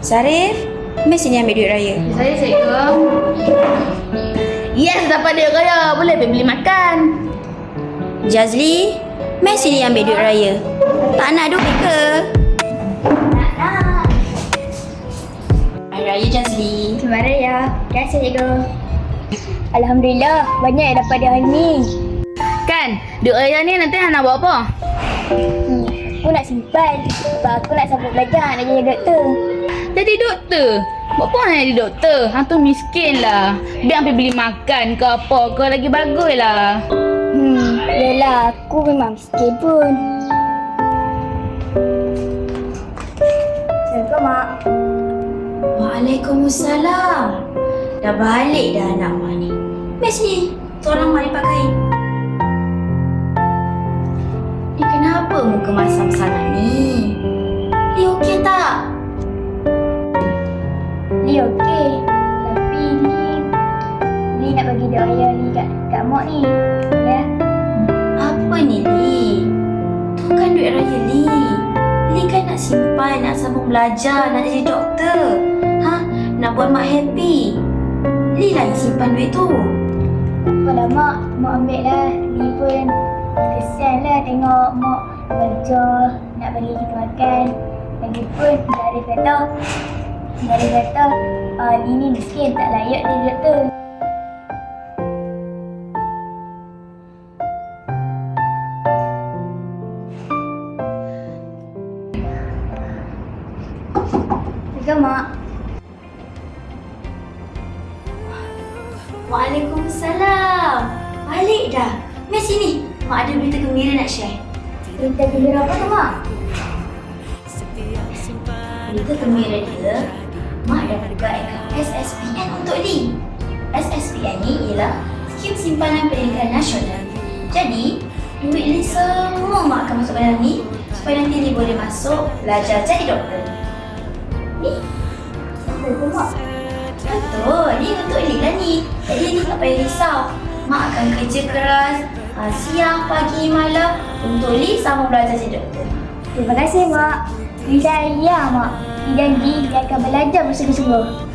Sarif, mai sini ambil duit raya. Saya cikgu. Yes, dapat duit raya. Boleh pergi beli makan. Jazli, mai sini ambil duit raya. Tak nak duit ke? Nak. Hari Raya Jazli. Selamat Raya. Terima kasih cikgu. Alhamdulillah, banyak yang dapat dia hari ni. Kan, duit raya ni nanti nak buat apa? Aku nak simpan. Sebab aku nak sambung belajar nak jadi doktor. Jadi doktor? Buat apa nak jadi doktor? Hang tu miskin lah. Biar pergi beli makan ke apa ke lagi bagus lah. Yelah, aku memang miskin pun. Assalamualaikum, Mak. Waalaikumsalam. Dah balik dah anak mak ni. Mai sini, tolong mak ni pakai. Ni kenapa muka masam sangat ni? Ni okey tak? Li okey. Tapi Li nak bagi duit raya Li kat Mak ni. Ya? Apa ni Li? Tu kan duit raya Li. Li kan nak simpan, nak sambung belajar, nak jadi doktor. Nak buat mak happy. Li lah yang simpan duit tu. Apalah Mak, Mak ambil lah. Li pun kesian lah tengok Mak kerja nak bagi kita makan. Lagipun Zarif kata Li ni miskin, tak layak jadi doktor. Assalamualaikum Mak. Waalaikumsalam. Balik dah. Mai sini. Mak ada berita gembira nak share. Berita gembira apa tu Mak? Berita gembira dia, Mak dah buka akaun SSPN untuk Li. SSPN ni ialah Skim Simpanan Pendidikan Nasional. Jadi, duit Li semua Mak akan masuk dalam ni supaya nanti Li boleh masuk belajar jadi doktor. Ni, Betul Mak. betul. Ni untuk Li lah ni. Jadi Li tak payah risau. Mak akan kerja keras siang, pagi, malam untuk Li sama belajar jadi doktor. Terima kasih Mak. Li saya Mak. Li janji dia akan belajar bersungguh-sungguh.